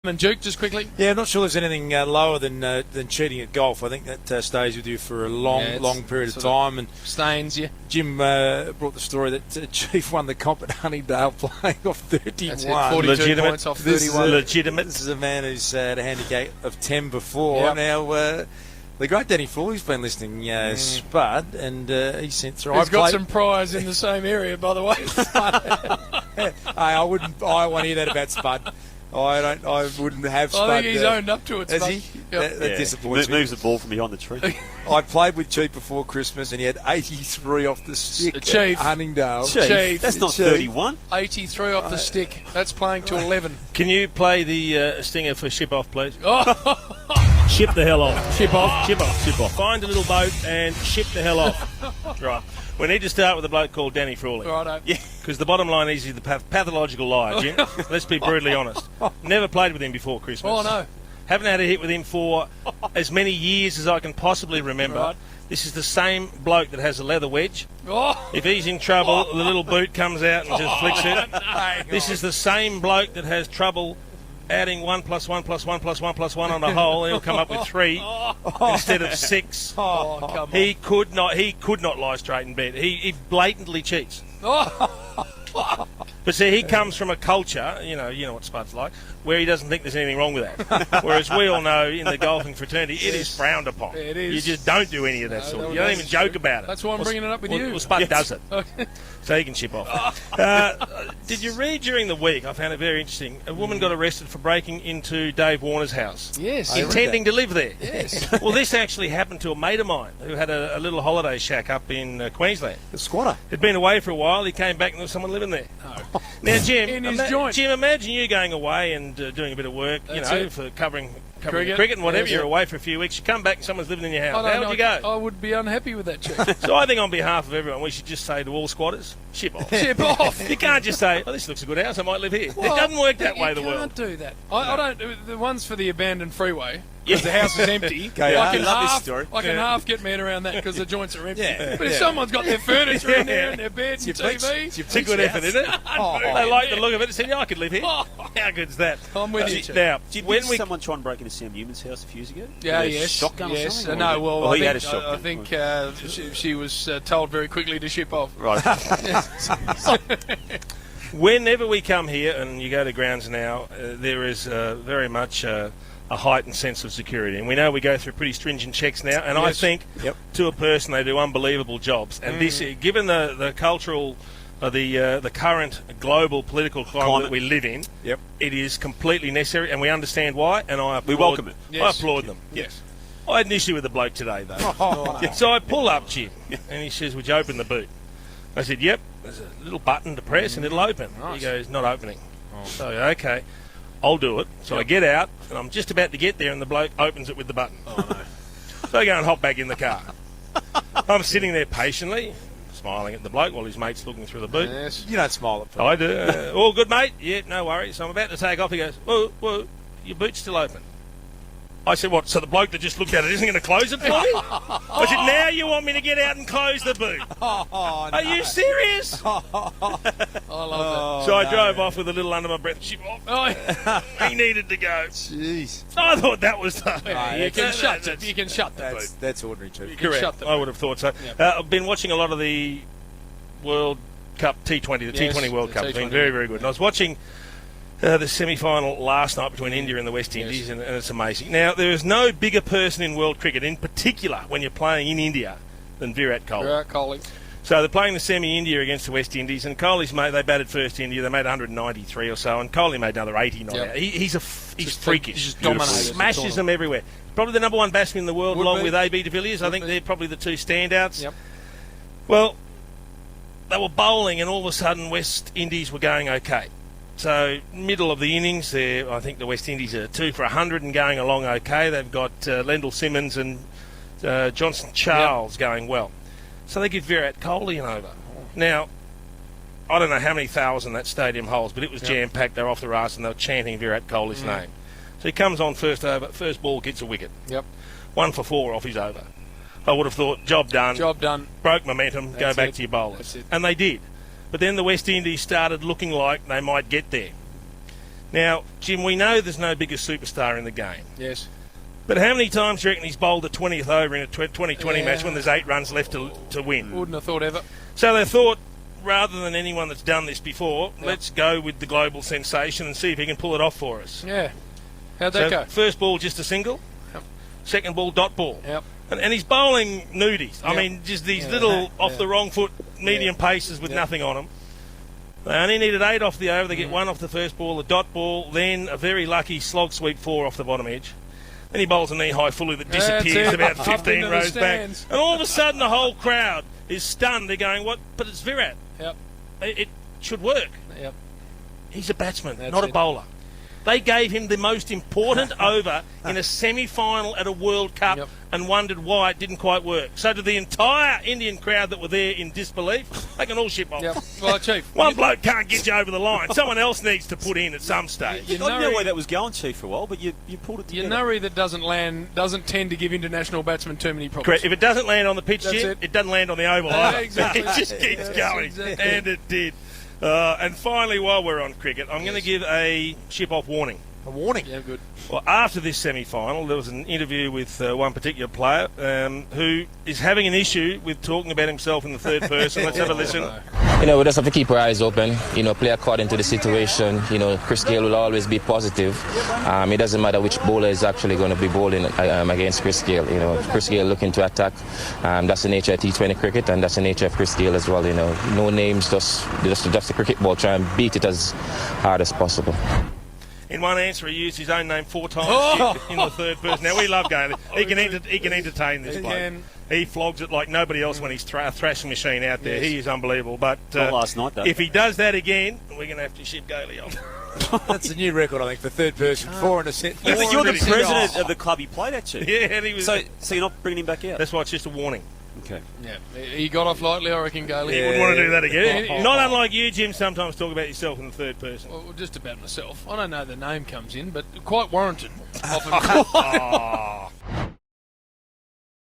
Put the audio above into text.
And Duke, just quickly. Yeah, I'm not sure there's anything lower than cheating at golf. I think that stays with you for a long period of time. And stains you. Jim brought the story that Chief won the comp at Huntingdale playing off 31. That's it, 42 legitimate points off 31. Legitimate. This is a man who's had a handicap of 10 before. Yep. Now, the great Danny Frawley's been listening, Spud, and he sent through. He's got some priors in the same area, by the way. Hey, I want to hear that about Spud. I wouldn't have Spud. I think he's owned up to it, Has Spud. he? Yep. That disappoints me. Moves the ball from behind the tree. I played with Chief before Christmas, and he had 83 off the stick Chief. at Huntingdale. Chief. That's not Chief. 31. 83 off the stick. That's playing to 11. Can you play the stinger for ship off, please? Oh, Ship the hell off. ship off. Ship off. Ship off. Find a little boat and ship the hell off. Right. We need to start with a bloke called Danny Frawley. Righto. Yeah. Because the bottom line is he's the pathological liar, Jim. Let's be brutally honest. Never played with him before Christmas. Oh, no. Haven't had a hit with him for as many years as I can possibly remember. Right. This is the same bloke that has a leather wedge. Oh. If he's in trouble, the little boot comes out and just flicks it. Hang This on. is the same bloke that has trouble adding 1 + 1 + 1 + 1 + 1 on a hole, and he'll come up with 3 instead of 6. Oh, come on. He could not lie straight in bed. He blatantly cheats. But see, he comes from a culture, you know what Spud's like, where he doesn't think there's anything wrong with that. Whereas we all know in the golfing fraternity, it is frowned upon. It is. You just don't do any of that sort. You don't even joke about it. That's why I'm bringing it up with you. Well, Spud does it. Okay. So he can ship off. Did you read during the week, I found it very interesting, a woman got arrested for breaking into Dave Warner's house. Yes. Intending to live there. Yes. Well, this actually happened to a mate of mine who had a little holiday shack up in Queensland. The squatter. He'd been away for a while. He came back and there was someone living there. No. Now, Jim, In his joint. Jim, imagine you going away and doing a bit of work, That's you know, it. for covering Cricket. cricket and whatever. Yes, You're yeah. away for a few weeks. You come back and someone's living in your house. I How don't would know. you go? I would be unhappy with that, Chief. So I think on behalf of everyone, we should just say to all squatters, ship off. Ship off. You can't just say, oh, this looks a good house, I might live here. Well, it doesn't work that way, the You world. can't do that. I don't. The ones for the abandoned freeway, Yeah. because the house is empty. Okay, I I can love this half. story. I can half get my head around that because the joints are empty. Yeah, But if yeah. someone's got their furniture in there and their bed and TV, It's a good effort, isn't it? They like the look of it and said, yeah, I could live here. How good's that? I'm with you, Chief. Now, Did when we... someone try and break into Sam Newman's house a few years ago? Yeah, With a yes. shotgun or yes. something? No, well, Oh, I he had a think, shotgun. I think she was told very quickly to ship off. Right. Whenever we come here and you go to grounds now, there is very much a heightened sense of security. And we know we go through pretty stringent checks now. And I Yes. think, to a person, they do unbelievable jobs. And this, given the cultural, the current global political climate that we live in, it is completely necessary. And we understand why. And I applaud, We welcome it. I Yes. applaud them. Yes. I had an issue with the bloke today, though. So I pull up, Jim, and he says, would you open the boot? I said, yep. There's a little button to press and it'll open. Nice. He goes, not opening. So, okay, I'll do it. So I get out, and I'm just about to get there, and the bloke opens it with the button. Oh, no. So I go and hop back in the car. I'm sitting there patiently, smiling at the bloke while his mate's looking through the boot. Yes. You don't smile at I do. All good, mate? Yeah, no worries. So I'm about to take off. He goes, whoa, your boot's still open. I said, what, so the bloke that just looked at it isn't going to close it for me? I said, now you want me to get out and close the boot? Are you serious? I love So I drove off with a little under my breath. Ship off. that. Oh, He needed to go. Jeez. I thought that was the... yeah, you can shut the boot. That's ordinary, Chief. You can Correct. shut the I boot. would have thought so. Yep. I've been watching a lot of the World Cup T20, the Yes, T20 World the Cup. It's been T20, very, very good. And I was watching the semi-final last night between India and the West Indies, and it's amazing. Now, there is no bigger person in world cricket, in particular when you're playing in India, than Virat Kohli. Virat Kohli. So they're playing the semi-India against the West Indies, and Kohli's made, they batted first India, they made 193 or so, and Kohli made another 80 not Yep. out. He's freakish. He's just dominated. Smashes them everywhere. Probably the number one batsman in the world, Would along be. with AB de Villiers. I Would think be. they're probably the two standouts. Yep. Well, they were bowling, and all of a sudden West Indies were going okay. So middle of the innings, I think the West Indies are 2 for 100 and going along okay. They've got Lendl Simmons and Johnson Charles going well. So they give Virat Kohli an over. Now, I don't know how many thousand that stadium holds, but it was jam-packed. They're off the arse and they were chanting Virat Kohli's name. So he comes on first over, first ball gets a wicket. Yep. 1 for 4 off his over. I would have thought, job done. Job done. Broke momentum, go That's back it. to your bowlers. That's it. And they did. But then the West Indies started looking like they might get there. Now, Jim, we know there's no bigger superstar in the game. Yes. But how many times do you reckon he's bowled the 20th over in a 2020 match when there's 8 runs left to win? Wouldn't have thought ever. So they thought, rather than anyone that's done this before, let's go with the global sensation and see if he can pull it off for us. Yeah. How'd that go? First ball, just a single. Yep. Second ball, dot ball. Yep. And he's bowling nudies. I mean, just these little off the wrong foot medium paces with nothing on them. They only needed 8 off the over. They get 1 off the first ball, a dot ball, then a very lucky slog sweep 4 off the bottom edge. Then he bowls a knee-high fully that disappears about 15 rows back. And all of a sudden the whole crowd is stunned. They're going, what? But it's Virat. Yep. It should work. Yep. He's a batsman, not a bowler. They gave him the most important over in a semi-final at a World Cup and wondered why it didn't quite work. So to the entire Indian crowd that were there in disbelief, they can all ship off. Yep. Well, Chief, one bloke can't get you over the line. Someone else needs to put in at some stage. I didn't know where that was going, Chief, for a while, but you pulled it together. Your nurry that doesn't tend to give international batsmen too many problems. Correct. If it doesn't land on the pitch, Jim, it doesn't land on the oval either. Exactly. It just keeps going. Exactly. And it did. And finally, while we're on cricket, I'm going to give a ship-off warning. A warning? Yeah, good. Well, after this semi-final, there was an interview with one particular player who is having an issue with talking about himself in the third person. Let's have a listen. You know, we just have to keep our eyes open, you know, play according to the situation. You know, Chris Gayle will always be positive. It doesn't matter which bowler is actually going to be bowling against Chris Gayle. You know, Chris Gayle looking to attack. That's the nature of T20 cricket, and that's the nature of Chris Gayle as well. You know, no names, just the cricket ball. Try and beat it as hard as possible. In one answer, he used his own name 4 times in the third person. Now, we love Gayle. He can entertain this bloke. He flogs it like nobody else when he's thrashing machine out there. Yes. He is unbelievable. But not last night, though. If he does that again, we're going to have to ship Gayle off. That's a new record, I think, for third person. 4 and a set. You're the president of the club he played at, Chief. Yeah, and he was. So you're not bringing him back out? That's why it's just a warning. Okay. Yeah, he got off lightly, I reckon, Gayle. He wouldn't want to do that again. Not unlike you, Jim, sometimes talk about yourself in the third person. Well, just about myself. I don't know the name comes in, but quite warranted. Often.